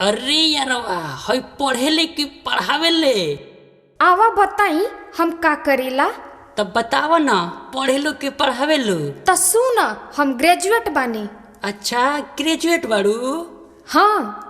अरे यारवा हई पढ़ेले कि पढ़ावेले? आवा बताई हम का करेला। तब बताव ना, पढ़ेलो कि पढ़ावेलो? त सुन, हम ग्रेजुएट बानी। अच्छा, ग्रेजुएट बाड़ू? हाँ।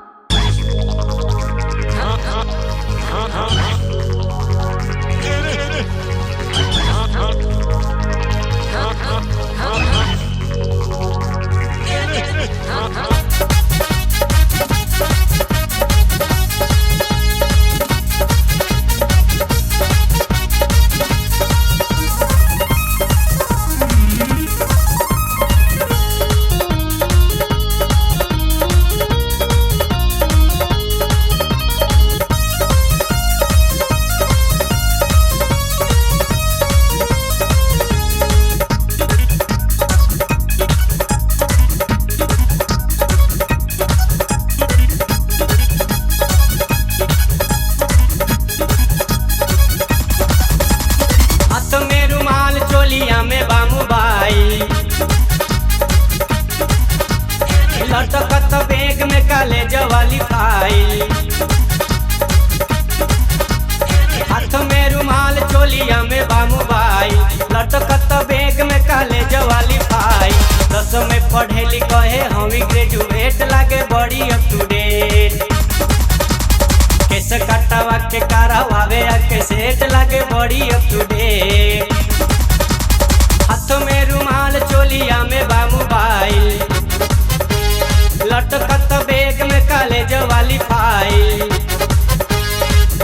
लटकत बैग में कॉलेज वाली फाइल, हाथ में रुमाल चोलिया में बा मोबाइल। लटकत बैग में कॉलेज वाली फाइल, 10 में पढ़े लिखे है हम ग्रेजुएट, लागे बड़ी अप टू डेट। केस कटावा के करावे के सेट, लागे बड़ी अप टू डेट। हाथ में रुमाल चोलिया में बा मोबाइल, लटकत बैग में कॉलेज वाली फाइल।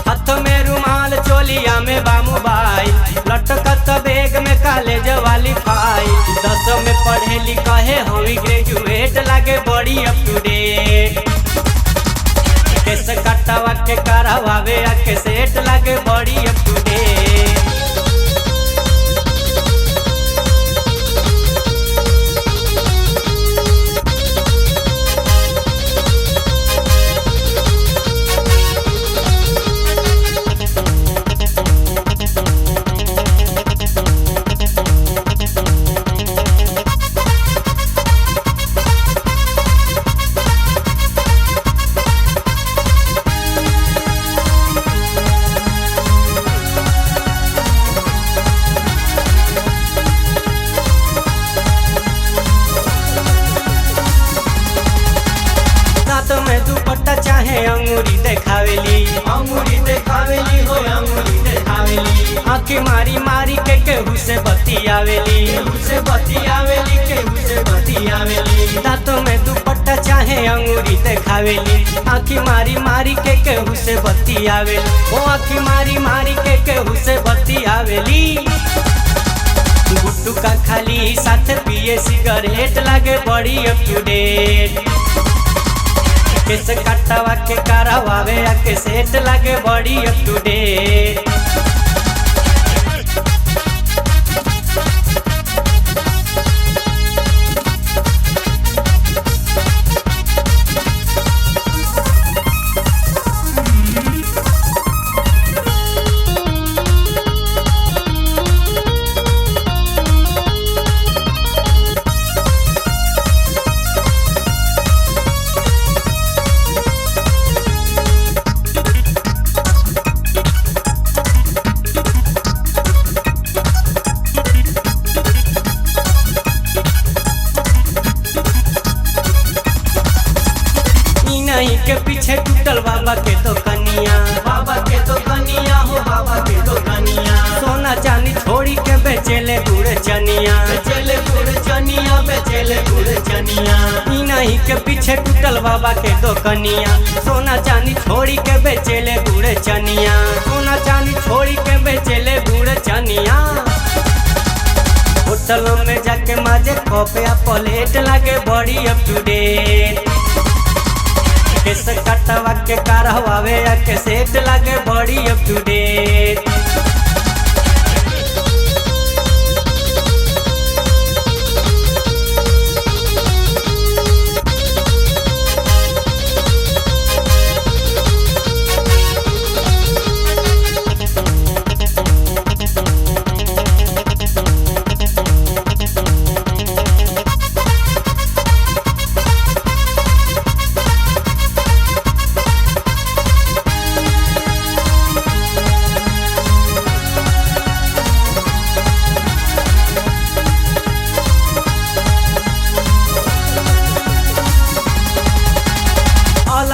हाथ में रुमाल चोलिया में बा मोबाइल, लटकत बैग में कॉलेज वाली फाइल। 10 में पढ़े लिखे है हम ग्रेजुएट, लागे बड़ी अप टू डेट। केस कटावा के करावे के सेट, लागे बड़ी अप टू डेट। में दुपट्टा चाहे अंगूरी देखावेली, अंगूरी देखावेली हो अंगूरी देखावेली। आँखें मारी मारी के केहू से बतियावेली, केहू से बतियावेली, केहू से बतियावेली। दांतों में दुपट्टा चाहे अंगूरी देखावेली, आँखें मारी मारी के केहू से बतियावेली। ओ आँखें मारी मारी के केहू से बतियावेली। गुट्टू का खाली साथ पिए सिगरेट, लागे बड़ी अप टू डेट। केस कटावा के करावे के सेट, लागे बड़ी अप टू डेट। के पीछे टूटल बाबा के तो कनिया, बाबा के तो कनिया हो बाबा के तो कनिया। सोना चांदी छोड़ी के बेचेले गुड़ चनिया, बेचेले गुड़ चनिया, बेचेले गुड़ चनिया। नहीं के पीछे टूटल बाबा के तो कनिया, सोना चांदी छोड़ी के बेचेले गुड़ चनिया। सोना चांदी छोड़ी के बेचेले गुड़ चनिया। होटलों में जाके माजे कप या प्लेट, लागे बड़ी अप टू डेट। केस कटावा के करावे के सेट, लागे बड़ी अप टू डेट।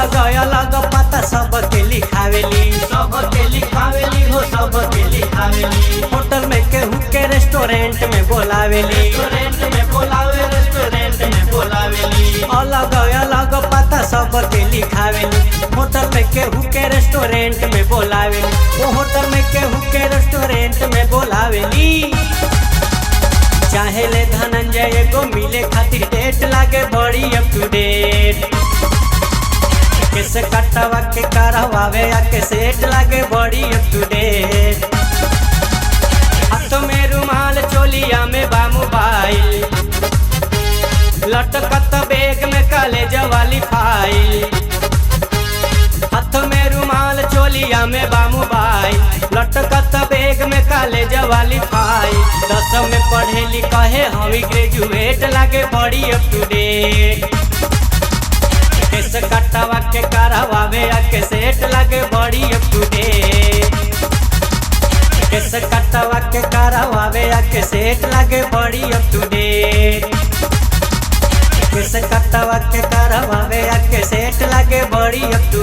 अलग अलग पता सबके लिखावेली हो सबके लिखावेली। होटल में केहू के रेस्टोरेंट में बोलावेली अलग अलग पता सबके लिखावेली। होटल में केहू के रेस्टोरेंट में बोलावेली वो होटल में केहू के रेस्टोरेंट में बोलावेली। चाहे ले धनंजय एगो मिले खातिर डेट लागे बड़ी अप टू डेट। कैसे कटवा के करवावे आके सेट लागे बड़ी अप टू डेट। हाथ में रुमाल चोलिया में बा मोबाइल लटकत बैग में कॉलेज वाली फाइल। हाथ में रुमाल चोलिया में बा मोबाइल लटकत बैग में कॉलेज वाली फाइल। 10 में पढ़े लिखा है हवी ग्रेजुएट लागे बड़ी अप टू डेट। केस कटवा के करवावे आके सेट लागे बड़ी अप टू डेट। केस कटवा के करवावे आके सेट लागे बड़ी अप टू डेट। केस कटवा के करवावे आके सेट लागे बड़ी अप टू